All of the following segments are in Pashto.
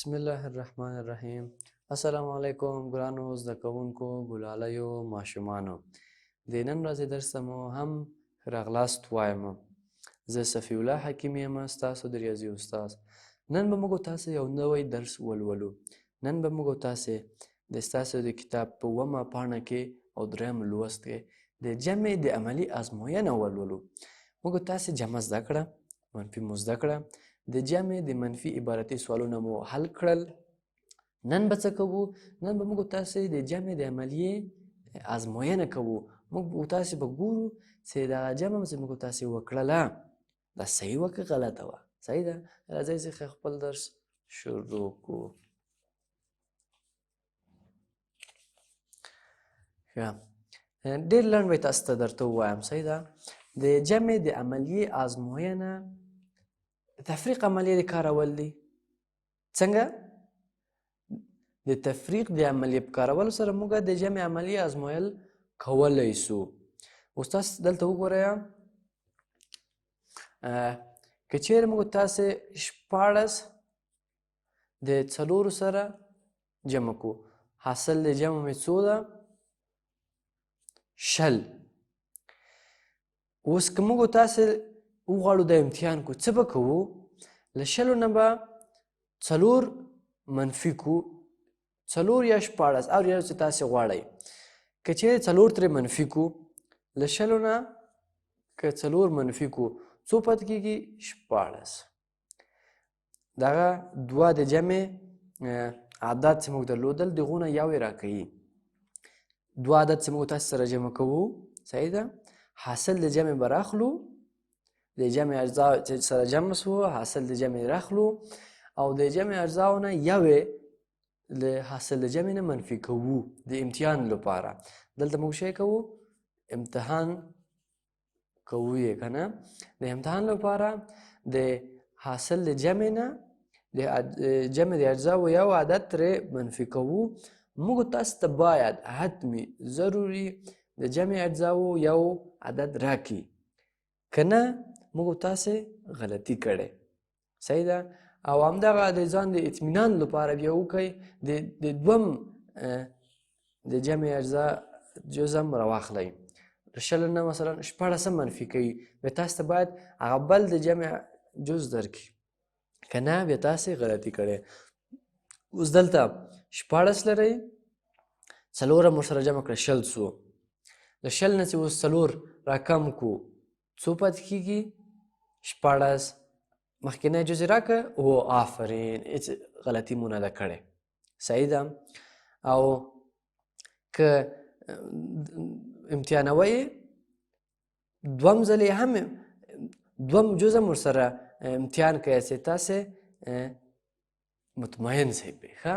بسم الله الرحمن الرحیم. السلام علیکم ګرانو زده کوونکو، ګلالیو، ماشومانو. د نن ورځې درس ته مو هم ښه راغلاست وایم. زه صفي الله حکیم یم، ستاسو د ریاضي استاد. نن به موږ تاسو یو نوی درس ولولو. نن به موږ تاسو د ستاسو د کتاب په اومه پاڼه کې او دریم لوست کې د جمع د عملي آزموینه ولولو. موږ تاسو جمع زده کړه، منفي مو زده کړه، د جمع د منفي عبارتي سوالونه مو حل کړل. نن به څه کوو؟ نن به موږ تاسو د جمع د عملیې آزموینه کوو. موږ تاسو به ګورو چې دا جمع چې موږ تاسو وکړله دا صحیح وه که غلطه وه. صحیح ده؟ راځئ چې خپل درس شروع کړو. ښه، ډېر لنډ به تاسو ته درته ووایم. صحیح ده؟ د جمع د عملیې آزموینه تفریق عملیه د کارول دي. څنګه؟ د تفریق د عملیې په کارولو سره موږ د جمع عملیې آزمویل کولی سو. اوس تاسو دلته وګورئ، که چیرې موږ تاسې 14 د 4 سره جمع کو، حاصل د جمع مې څو ده؟ 20. اوس که موږ تاسې وغواړو د امتحان کو، څه به کوو؟ له 20 نه به 4 منفي کو، 4 یا 14 او یا چې تاسې غواړئ. که چیرې 4 ترې منفي کو، له 20 نه که 4 منفي کو، څو پاتې کېږي؟ 14. دغه 2 د جمع عدد چې موږ درلودل د هغو نه یو یې راکوي. 2 عدد چې موږ تاسې سره جمع کوو، صحیح ده؟ حاصل د جمع به راخلو، د جمع اجزا چې سره جمع سو حاصل د جمع راخلو، او د جمع اجزاو نه یو یې له حاصل د جمع نه منفي کوو د امتحان لپاره. دلته موږ شی کوو؟ امتحان کوو یې که نه؟ د امتحان لپاره د حاصل د جمع نه د جمع د اجزاو یو عدد ترې منفي کوو. موږ تاسو ته باید حتمي ضروري د جمع اجزاو یو عدد راکړي، که نه موږ تاسې غلطي کړې. صحیح ده؟ او همدغه د ځان د اطمینان لپاره بیا وکئ د دوم د جمع اجزا جز هم راواخلئ. د 20 نه مثلا 14 منفي کوي، بیا تاسو ته باید هغه بل د جمع جز درکړي، که نه بیا تاسې غلطي کړې. اوس دلته 14 لرئ، 4 هم ورسره جمع کړه، 20 سو. له 20 نه چې اوس 4 راکم کو، څو پاتې کېږي؟ 14. مخکینی جز یې راکړه، او آفرین، هېڅ غلطي مو نه ده کړې. صحیح ده؟ او که امتحانوئ دوم ځل یې هم دوم جز هم ورسره امتحان کوئ چې تاسې مطمئن شئ پرې. ښه،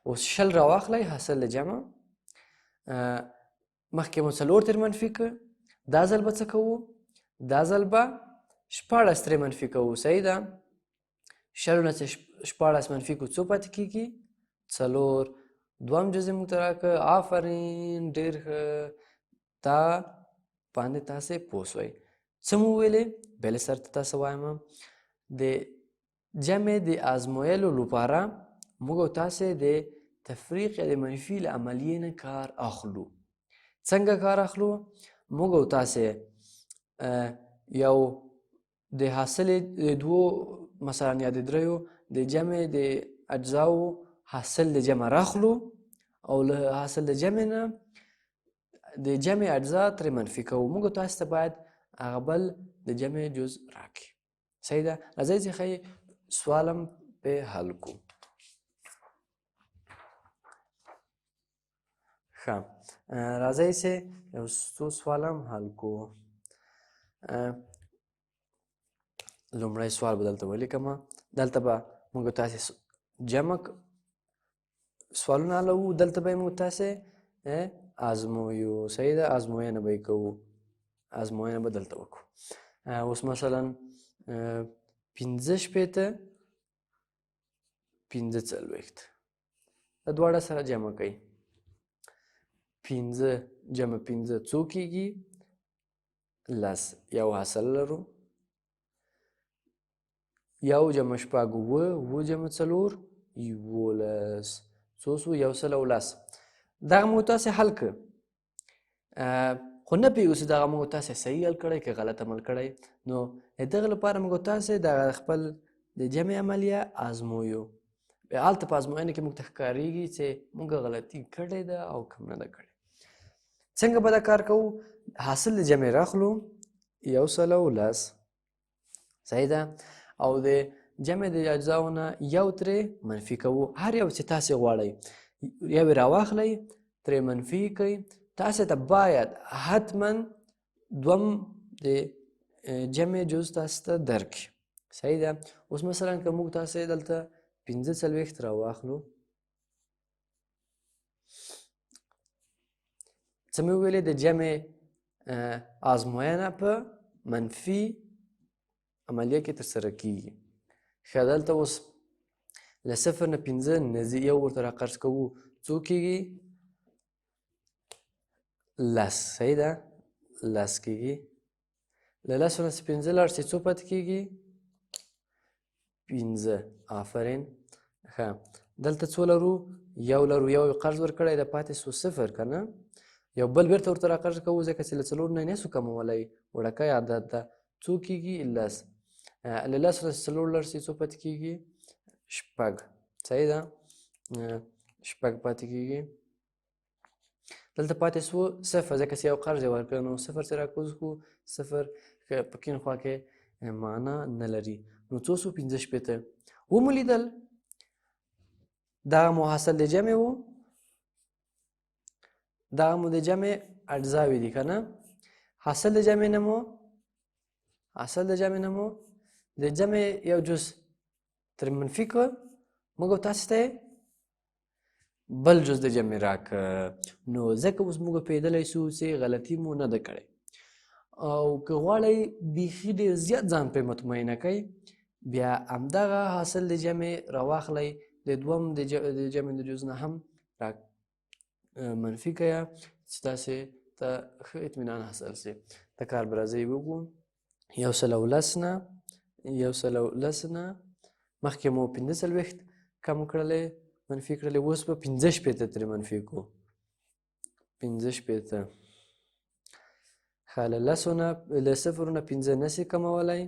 اوس 20 راواخلئ حاصل د جمع. مخکې مو 4 ترې منفي کړه، دا ځل به څه کوو؟ دا ځل به 14 ترې منفي کوو. صحیح ده؟ 20 نه چې 14 منفي کړو، څو پاتې کېږي؟ 4. دوم جز یې موږ ته راکړه، آفرین، ډېر ښه. دا باندې تاسې پوه سوئ. څه مو وویلې؟ بلې سر ته تاسې وایم، د جمع د آزمویلو لپاره موږ تاسې د تفریق یا د منفي له عملیې نه کار اخلو. څنګه کار اخلو؟ موږ تاسې یو د حاصل د 2 مثلا یا د 3 د جمع د اجزاو حاصل د جمع راخلو، او له حاصل د جمع نه د جمع اجزا ترې منفي کوو. موږ تاسو ته باید هغه بل د جمع جز راکړي. صحیح ده؟ راځئ چې ښایي سوال هم پې حل کړو. ښه، راځئ چې یو څو سوال هم حل کړو. لومړی سوال به دلته ولیکمه. دلته به موږ تاسې جمع سوالونه حلوو، دلته به یې موږ تاسې آزمویو. صحیح ده؟ آزموینه به یې کوو، آزموینه به دلته وکړو. اوس مثلا 15 45 دا دواړه سره جمع کوي. 15 جمع 15 څو کېږي؟ 10. یو حاصل لرو. یو جمع شپږ اووه، اووه جمع څلور 11 څو سو 110. دغه موږ تاسې حل کړ خو نه پوهېږو چې دغه موږ تاسې صحیح حل کړی که غلط عمل کړی. نو د دغه لپاره موږ تاسې دغه خپل د جمع عملیه آزمویو. هلته په آزموینه کې موږ ته ښکارېږي چې موږ غلطي کړې ده او کوم نه ده کړې. څنګه به دا کار کوو؟ حاصل د جمع راخلو 110 صحیح ده، او د جمع د اجزاو نه یو ترې منفي کوو. هر یو چې تاسې غواړئ یو یې راواخلئ ترې منفي کوئ. تاسې ته باید حتما دوم د جمع جز تاسې ته درکړي صحیح ده. اوس مثلا که موږ تاسې دلته 45 راواخلو څه مې وویلې د جمع آزموینه په منفي عملیه کې ترسره کیږي. ښه دلته اوس له 0 نه 5 نزدې یو ورته راقرض کوو څو کیږي؟ 10 صحیح ده 10 کیږي. له 10 نه 15 لاړ شي څو پاتې کیږي؟ 15. آفرین. ښه دلته څو لرو؟ یو لرو، یو قرض ورکړی د پاتې سو 0 که نه؟ یو بل بیرته ورته راقرض کوو ځکه چې له 4 نه یې نسو کمولی وړوکی عدد ده. څو کیږي؟ 10. له 10 نه 4 لاړ شي څو پاتې کیږي؟ 6 صحیح ده 6 پاتې کیږي. دلته پاتې سو 0 ځکه چې یو قرض یې ورکړی نو 0 چې راکوز کړو 0 په کیڼ خوا کې معنا نه لري. نو څو سو 15 ومو لیدل دغه مو حاصل د جمع و، دغه مو د جمع اجزاوې دي که نه؟ حاصل د جمع نه مو د جمع یو جز ترې منفي کړ موږ تاسې ته بل جز د جمع راکړه. نو ځکه اوس موږ پوهېدلی سو چې غلطي مو نه ده کړې. او که غواړئ بیخي ډېر زیات ځان پرې مطمئنه کوئ بیا همدغه حاصل د جمع راواخلئ د دوم د جمع د جز نه هم منفي کړئ چې تاسې ته ښه اطمینان حاصل شي. د کار به راځئ وګورو 110 نه مخکې مو 45 کم کړلی منفي کړلی اوس به 15 ترې منفي کړو 15. ښه له 0 نه 15 نسي کمولی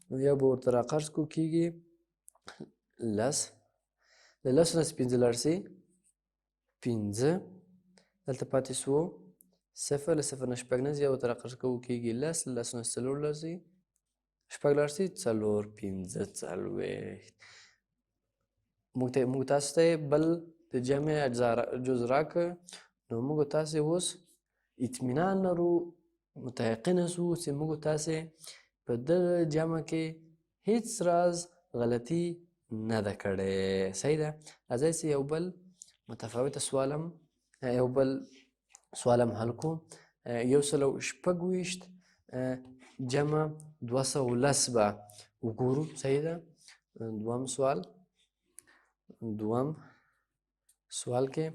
نو یو به ورته راقرض کړو کېږي 10. له 10 نه 15 لاړ شي 15 دلته پاتې سو 0 له 0 نه 6 نه یو ورته راقرض کوو کېږي 10. له 10 نه 4 لاړ شي 6 لاړ شي 4 15 موږ تاسو ته بل د جمع جز راکړه. نو موږ تاسې اوس اطمینان لرو متیقنه سو چې موږ تاسې په دغه جمع کې هیڅ راز غلطي نه ده کړې صحیح ده. راځئ چې یو بل متفاوته سوال هم حل کړو. 126 جمع 210 به وګورو صحیح ده. دوم سوال کې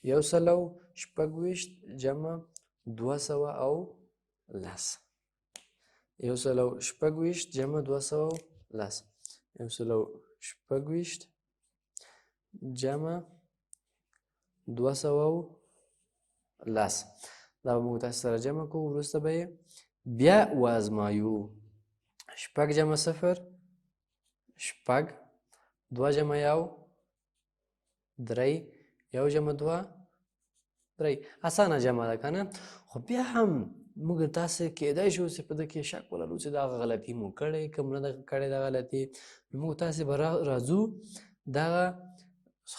126 جمع 210 126 جمع 210 126 جمع 210 دا به موږ تاسې سره جمع کوو وروسته به یې بیا وازمایو. 6 جمع 0 6 2 جمع 1 3 1 جمع 2 3 اسانه جمع ده که نه؟ خو بیا هم موږ تاسې کیدای شو چې په ده کې شک ولرو چې دغه غلطي مو کړې که مو نه ده کړې دا غلطي. موږ تاسې به راځو دغه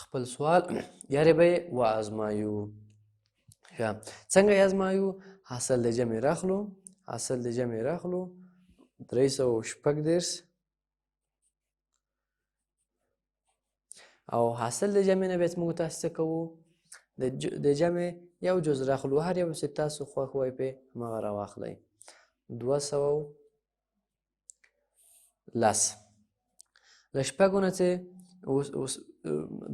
خپل سوال یارې به یې وازمایو. څنګه یې ازمایو؟ حاصل د جمع راخلو 316 او حاصل د جمع نه بیا موږ تاسې څه کوو؟ د جمع یو جز راخلو هر یو چې تاسو خوښ وای پرې هماغه راواخلئ 210 له 6 نه چې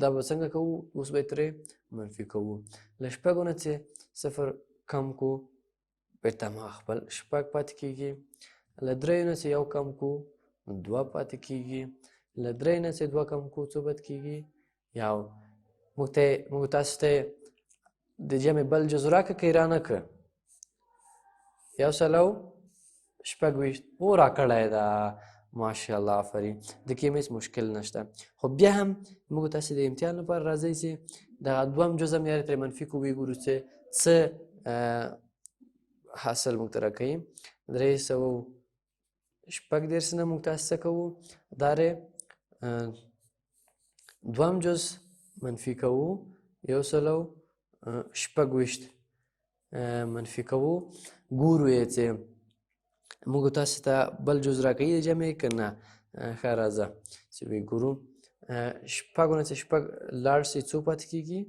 دا به څنګه کوو؟ اوس به یې ترې منفي کوو. له 6 نه چې 0 کم کو بیرته هماغه خپل 6 پاتې کېږي. له 3 نه چې 1 کم کو 2 پاتې کېږي. له 3 نه چې 2 کم کو څو پاتې کېږي؟ یا موږ تاسو ته د جمع بل جز راکړه که یې رانکړه 126 او راکړی ده ماشاءالله آفرین د کې هم هېڅ مشکل نشته خو بیا هم موږ تاسې د امتحان لپاره راځئ چې دغه دوهم جز هم یارې ترې منفي کوو وګورو چې څه حاصل موږ ته راکوي 336 نه موږ تاسې څه کوو دا دوهم جز منفي کوو 126 منفي کوو ګورو یې چې موږ تاسو ته بل جز راکوي د جمع که نه ښه راځه چې وګورو شپږو نه چې شپږ لاړ شي څو پاتې کېږي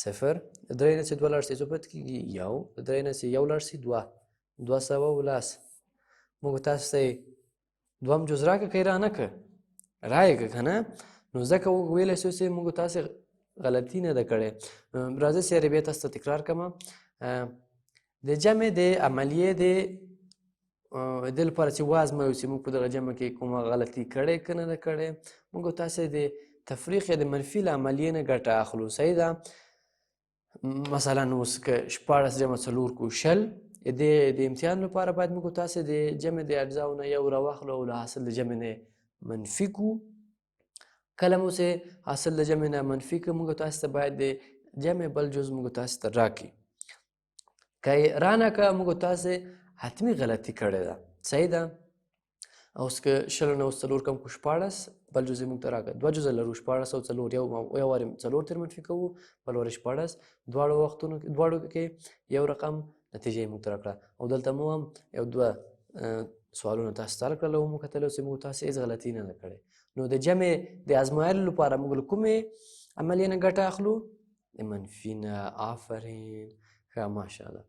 0 درې نه چې 2 لاړ شي څو پاتې کېږي 1 درې نه چې 1 لاړ شي 217 موږ تاسو ته دوهم جز راکړه که یې رانکړه رایې که که نه نو ځکه ویلی شو چې موږ تاسې غلطي نه ده کړې راځئ چې یارې بیا تاسو ته تکرار کړم د جمع د عملیې د دې لپاره چې وازمویو چې موږ په دغه جمع کې کومه غلطي کړې که نه ده کړې موږ تاسې د تفریق یا د منفي له عملیې نه ګټه اخلو صحیح ده مثلا اوس که 14 جمع 4 کو 20 د امتحان لپاره باید موږ تاسې د جمع د اجزاو نه یو راواخلو او له حاصل د جمع نه منفي کو کله مو چې حاصل د جمع نه منفي که موږ تاسې ته باید د جمع بل جز موږ تاسې ته راکړي که یې رانکړه موږ تاسې حتمي غلطي کړې ده صحیح ده اوس که 20 نه اوس 4 کم کو 14 بل جز یې موږ ته راکړه 2 جزه لرو 14 او 4 یو وارې 4 ترې منفي کوو بل وارې 14 دواړو کې یو رقم نتیجه یې موږ ته راکړه او دلته مو هم یو 2 سوالونه تاسو ته راکړل او مو کتل چې موږ تاسې هېڅ غلطي نه ده کړې نو د جمع د ازمویلو لپاره موږ له کومې عملیې نه ګټه اخلو د منفي نه آفرین ښه ماشاءالله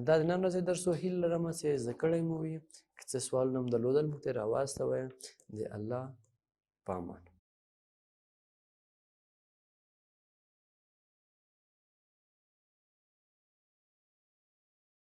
دا د نن ورځې درس و هیله لرم چې زده کړی مو وي که څه سوالونه هم درلودل موږ ته یې راواستوئ د الله په امان